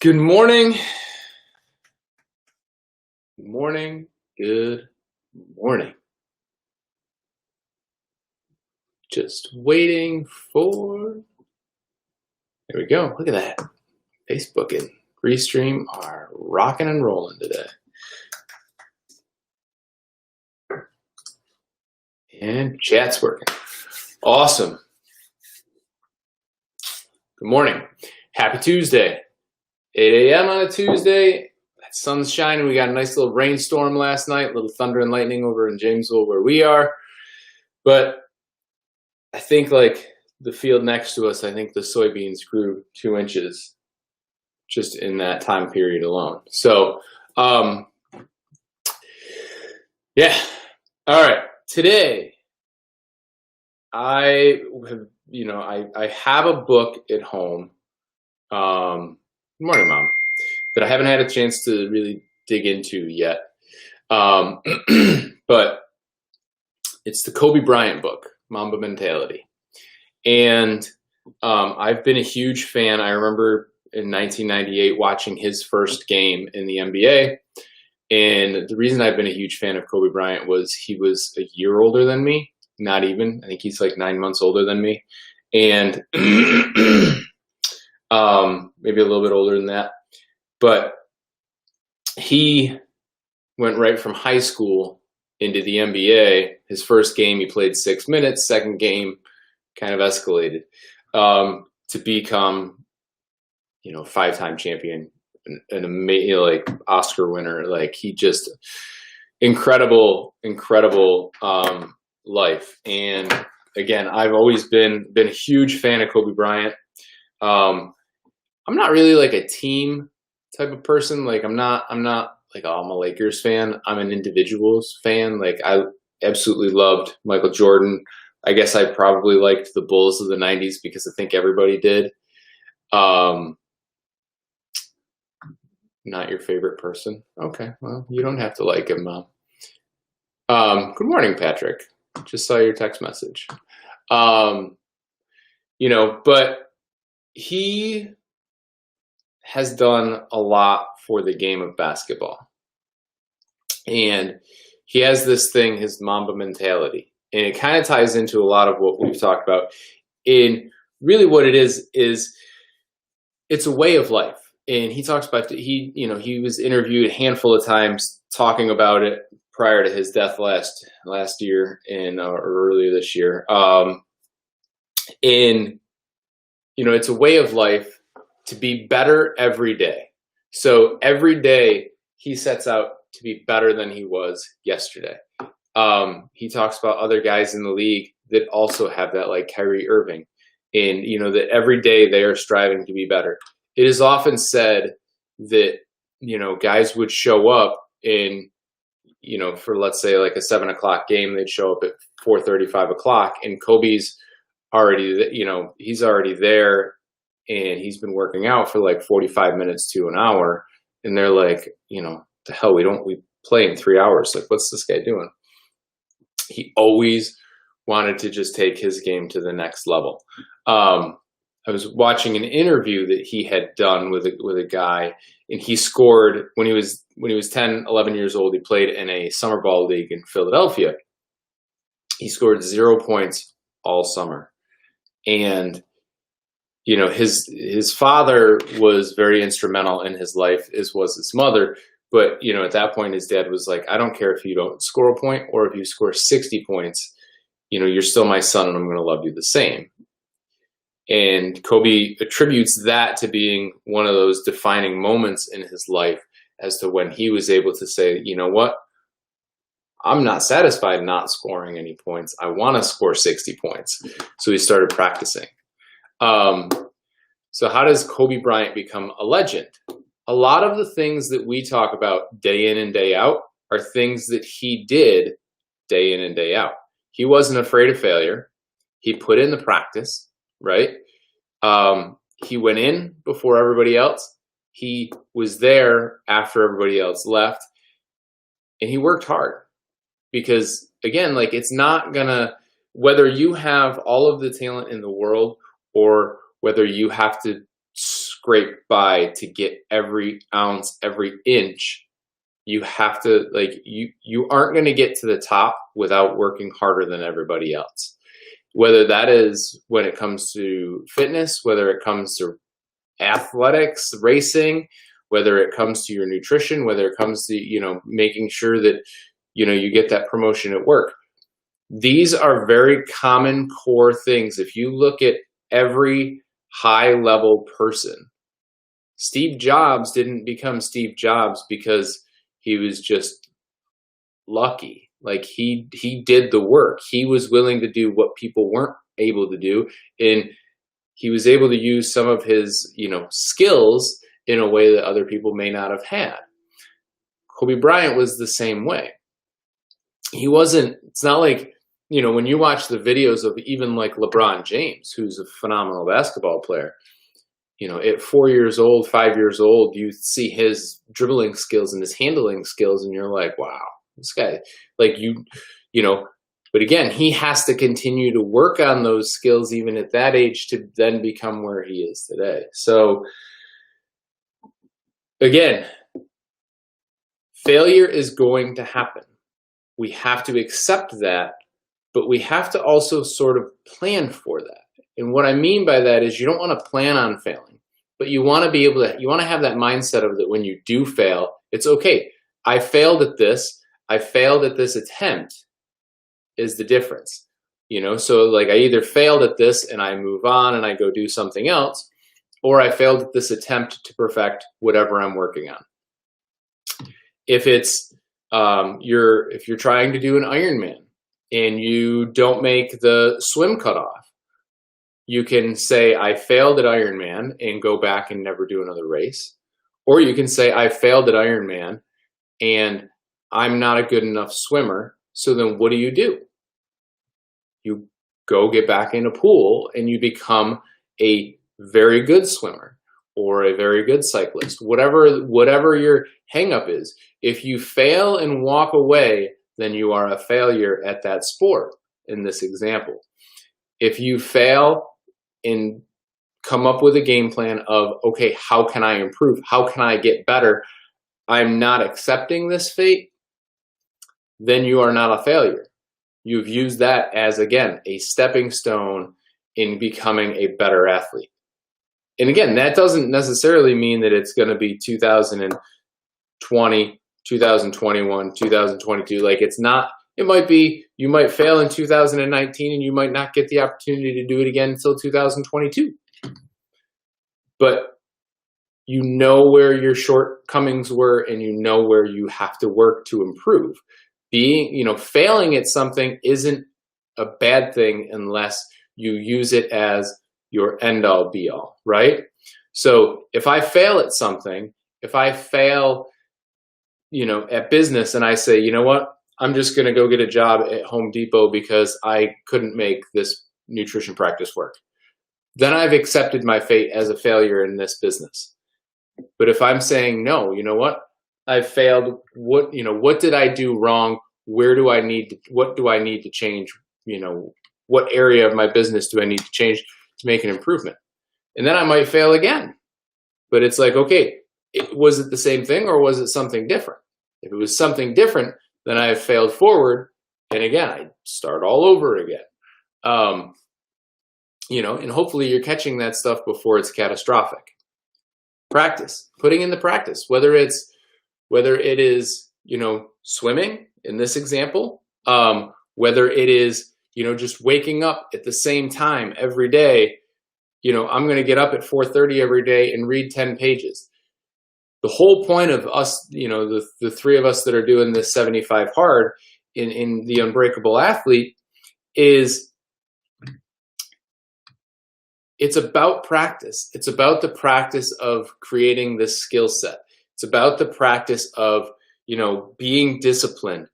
Good morning. Good morning. Good morning. Just waiting for. There we go. Look at that. Facebook and Restream are rocking and rolling today. And chat's working. Awesome. Good morning. Happy Tuesday. 8 a.m. on a Tuesday. That sun's shining. We got a nice little rainstorm last night, a little thunder and lightning over in Jamesville where we are. But I think like the field next to us, I think the soybeans grew 2 inches just in that time period alone. So, yeah. All right. Today, I have a book at home. Good morning, Mom. That I haven't had a chance to really dig into yet. But it's the Kobe Bryant book, Mamba Mentality. And I've been a huge fan. I remember in 1998 watching his first game in the NBA. And the reason I've been a huge fan of Kobe Bryant was he was a year older than me. Not even. I think he's like 9 months older than me. And maybe a little bit older than that. But he went right from high school into the NBA. His first game, he played 6 minutes. Second game, kind of escalated to become, five-time champion, an amazing, like Oscar winner. Like he just incredible life. And again, I've always been a huge fan of Kobe Bryant. I'm not really like a team type of person. Like I'm not like, oh, I'm a Lakers fan. I'm an individuals fan. Like I absolutely loved Michael Jordan. I guess I probably liked the Bulls of the 90s because I think everybody did. Not your favorite person? Okay, well, you don't have to like him, Mom. Good morning, Patrick. Just saw your text message. But he has done a lot for the game of basketball. And he has this thing, his Mamba mentality. And it kind of ties into a lot of what we've talked about. And really what it is it's a way of life. And he talks about, he was interviewed a handful of times talking about it prior to his death last year or earlier this year. It's a way of life to be better every day. So every day he sets out to be better than he was yesterday. He talks about other guys in the league that also have that, like Kyrie Irving, and that every day they are striving to be better. It is often said that guys would show up in for let's say like a 7 o'clock game, they'd show up at 4:30, 5 o'clock, and Kobe's already he's already there, and he's been working out for like 45 minutes to an hour, and they're like, the hell, we play in 3 hours. Like, what's this guy doing? He always wanted to just take his game to the next level. I was watching an interview that he had done with a guy, and he scored when he was 10, 11 years old. He played in a summer ball league in Philadelphia. He scored 0 points all summer. And his father was very instrumental in his life, as was his mother. But at that point, his dad was like, I don't care if you don't score a point or if you score 60 points, you're still my son, and I'm going to love you the same. And Kobe attributes that to being one of those defining moments in his life as to when he was able to say, you know what, I'm not satisfied not scoring any points. I want to score 60 points. So he started practicing. So how does Kobe Bryant become a legend? A lot of the things that we talk about day in and day out are things that he did day in and day out. He wasn't afraid of failure. He put in the practice, right? He went in before everybody else. He was there after everybody else left. And he worked hard. Because again, like, it's not gonna, whether you have all of the talent in the world or whether you have to scrape by to get every ounce, every inch. You have to, like, you aren't going to get to the top without working harder than everybody else. Whether that is when it comes to fitness, whether it comes to athletics, racing, whether it comes to your nutrition, whether it comes to, making sure that, you get that promotion at work. These are very common core things. If you look at every high level person, Steve Jobs didn't become Steve Jobs because he was just lucky. Like he did the work. He was willing to do what people weren't able to do. And he was able to use some of his, skills in a way that other people may not have had. Kobe Bryant was the same way. It's not like, when you watch the videos of even like LeBron James, who's a phenomenal basketball player, at 4 years old, 5 years old, you see his dribbling skills and his handling skills, and you're like, wow, this guy, like but again, he has to continue to work on those skills even at that age to then become where he is today. So again, failure is going to happen. We have to accept that, but we have to also sort of plan for that. And what I mean by that is you don't want to plan on failing, but you want to be able to, you want to have that mindset of that when you do fail, it's okay. I failed at this. I failed at this attempt is the difference. So like I either failed at this and I move on and I go do something else, or I failed at this attempt to perfect whatever I'm working on. If it's, if you're trying to do an Ironman and you don't make the swim cutoff, you can say, I failed at Ironman and go back and never do another race. Or you can say, I failed at Ironman and I'm not a good enough swimmer. So then what do? You go get back in a pool and you become a very good swimmer or a very good cyclist, whatever your hang up is. If you fail and walk away, then you are a failure at that sport in this example. If you fail and come up with a game plan of, okay, how can I improve? How can I get better? I'm not accepting this fate, then you are not a failure. You've used that as, again, a stepping stone in becoming a better athlete. And again, that doesn't necessarily mean that it's going to be 2020, 2021, 2022. Like it's not, it might be, you might fail in 2019 and you might not get the opportunity to do it again until 2022. But you know where your shortcomings were and you know where you have to work to improve. Failing at something isn't a bad thing unless you use it as your end all be all, right? So if I fail at something, if I fail, at business and I say, you know what, I'm just going to go get a job at Home Depot because I couldn't make this nutrition practice work, then I've accepted my fate as a failure in this business. But if I'm saying, no, you know what, I failed. What did I do wrong? What do I need to change? What area of my business do I need to change to make an improvement? And then I might fail again. But it's like, okay, was it the same thing or was it something different? If it was something different, then I have failed forward. And again, I start all over again. And hopefully you're catching that stuff before it's catastrophic. Practice, putting in the practice, whether it is, swimming in this example, whether it is, just waking up at the same time every day. I'm going to get up at 4:30 every day and read 10 pages. The whole point of us, the three of us that are doing this 75 hard in the Unbreakable Athlete is it's about practice. It's about the practice of creating this skill set. It's about the practice of, being disciplined,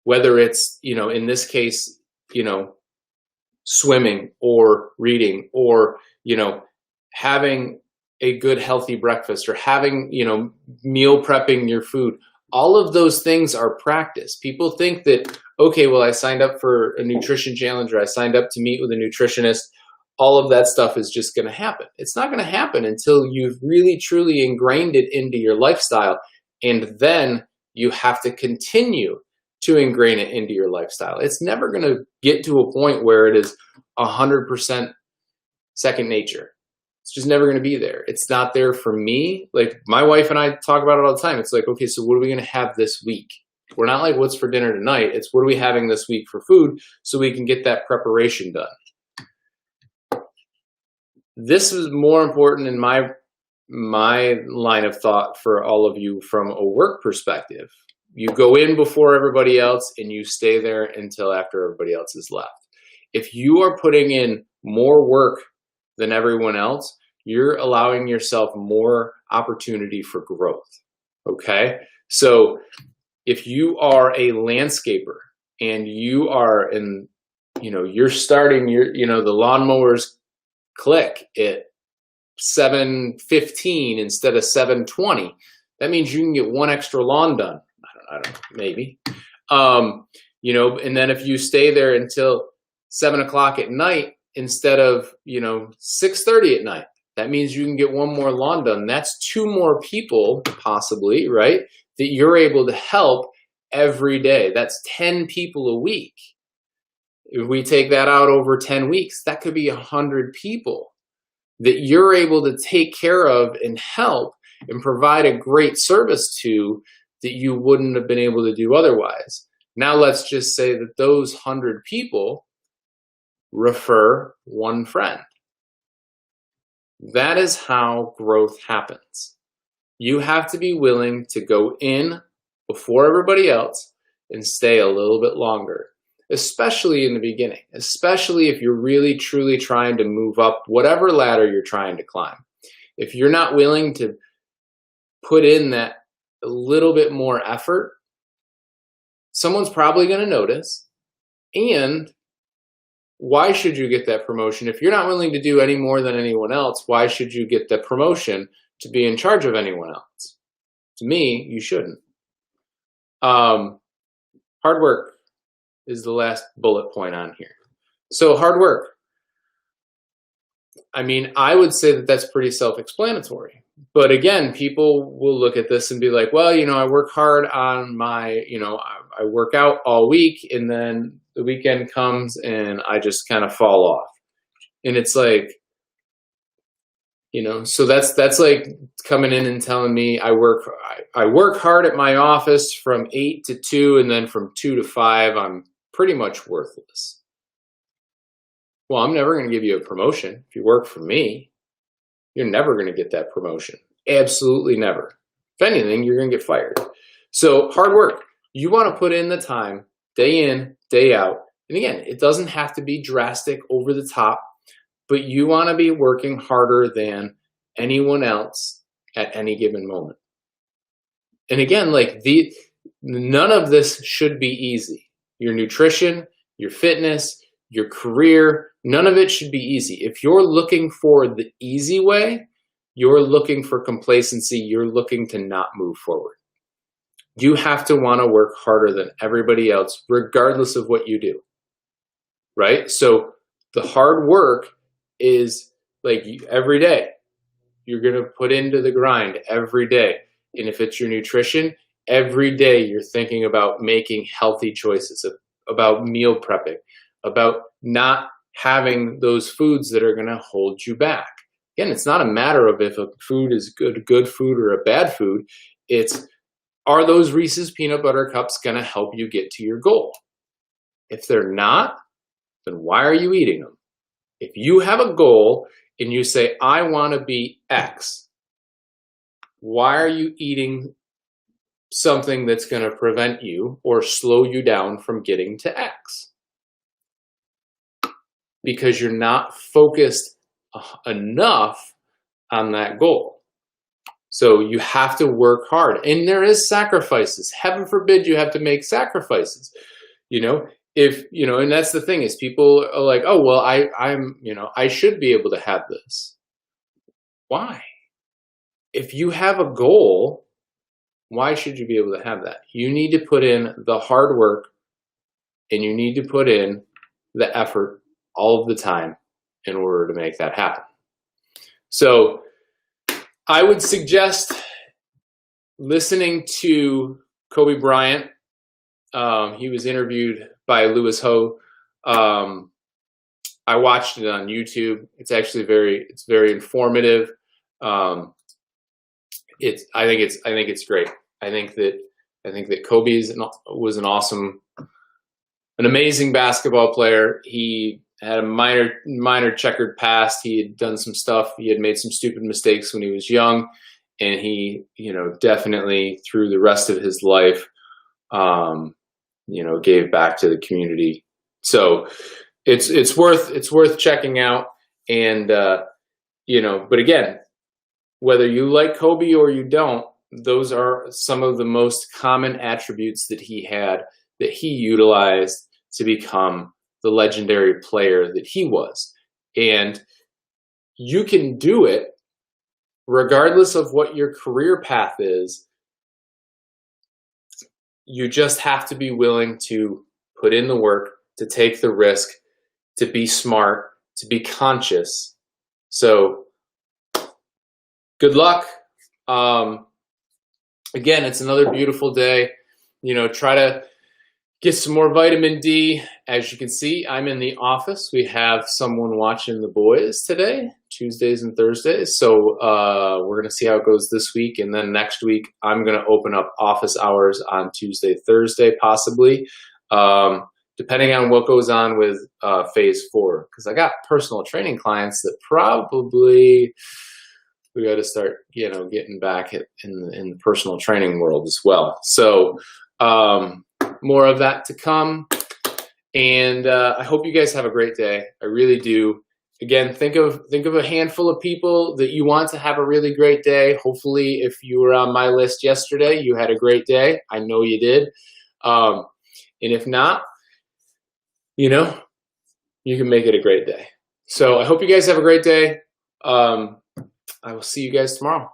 whether it's, in this case, swimming or reading or, having a good healthy breakfast or having, meal prepping your food. All of those things are practice. People think that, okay, well, I signed up for a nutrition challenge or I signed up to meet with a nutritionist. all of that stuff is just going to happen. It's not going to happen until you've really truly ingrained it into your lifestyle, and then you have to continue to ingrain it into your lifestyle. It's never going to get to a point where it is 100% second nature. It's just never going to be there. It's not there for me. Like my wife and I talk about it all the time. It's like, okay, so what are we going to have this week? We're not like, what's for dinner tonight? It's what are we having this week for food so we can get that preparation done. This is more important in my line of thought for all of you from a work perspective. You go in before everybody else and you stay there until after everybody else is left. If you are putting in more work than everyone else, you're allowing yourself more opportunity for growth. Okay? So if you are a landscaper and you are in, you're starting your, the lawnmowers click at 7:15 instead of 7:20, that means you can get one extra lawn done. I don't know, maybe. And then if you stay there until 7 o'clock at night instead of 6:30 at night, that means you can get one more lawn done. That's 2 more people possibly, right, that you're able to help every day. That's 10 people a week. If we take that out over 10 weeks, that could be 100 people that you're able to take care of and help and provide a great service to that you wouldn't have been able to do otherwise. Now let's just say that those 100 people refer one friend. That is how growth happens. You have to be willing to go in before everybody else and stay a little bit longer, especially in the beginning, especially if you're really truly trying to move up whatever ladder you're trying to climb. If you're not willing to put in that a little bit more effort, someone's probably going to notice. And why should you get that promotion? If you're not willing to do any more than anyone else, why should you get the promotion to be in charge of anyone else? To me, you shouldn't. Hard work is the last bullet point on here. So hard work. I mean, I would say that that's pretty self-explanatory. But again, people will look at this and be like, well, I work hard on my, I work out all week and then the weekend comes and I just kind of fall off. And it's like, so that's like coming in and telling me I work hard at my office from 8 to 2 and then from 2 to 5, I'm pretty much worthless. Well, I'm never going to give you a promotion. If you work for me, you're never going to get that promotion. Absolutely never. If anything, you're going to get fired. So hard work. You want to put in the time, day in, day out. And again, it doesn't have to be drastic over the top, but you want to be working harder than anyone else at any given moment. And again, none of this should be easy. Your nutrition, your fitness, your career, none of it should be easy. If you're looking for the easy way, you're looking for complacency, you're looking to not move forward. You have to want to work harder than everybody else, regardless of what you do, right? So the hard work is like every day. You're going to put into the grind every day. And if it's your nutrition, every day you're thinking about making healthy choices, about meal prepping, about not having those foods that are going to hold you back. Again, it's not a matter of if a food is good food or a bad food. It's, are those Reese's peanut butter cups going to help you get to your goal? If they're not, then why are you eating them? If you have a goal and you say, I want to be X, why are you eating something that's going to prevent you or slow you down from getting to X? Because you're not focused enough on that goal. So you have to work hard, and there is sacrifices. Heaven forbid you have to make sacrifices. And that's the thing is people are like, oh, well, I should be able to have this. Why? If you have a goal, why should you be able to have that? You need to put in the hard work and you need to put in the effort all of the time. in order to make that happen. So I would suggest listening to Kobe Bryant. He was interviewed by Louis Ho. I watched it on YouTube. It's actually very informative. I think it's great. I think that Kobe was an amazing basketball player. He had a minor checkered past. He had done some stuff. He had made some stupid mistakes when he was young, and he, definitely through the rest of his life, gave back to the community. So it's worth checking out. And but again, whether you like Kobe or you don't, those are some of the most common attributes that he had, that he utilized to become the legendary player that he was. And you can do it regardless of what your career path is. You just have to be willing to put in the work, to take the risk, to be smart, to be conscious. So good luck. Again, it's another beautiful day. Try to get some more vitamin D. As you can see, I'm in the office. We have someone watching the boys today, Tuesdays and Thursdays. So we're going to see how it goes this week. And then next week, I'm going to open up office hours on Tuesday, Thursday, possibly, depending on what goes on with phase 4. Because I got personal training clients that probably we got to start, getting back in the personal training world as well. So more of that to come. And I hope you guys have a great day. I really do. Again, think of a handful of people that you want to have a really great day. Hopefully, if you were on my list yesterday, you had a great day. I know you did. And if not, you can make it a great day. So I hope you guys have a great day. I will see you guys tomorrow.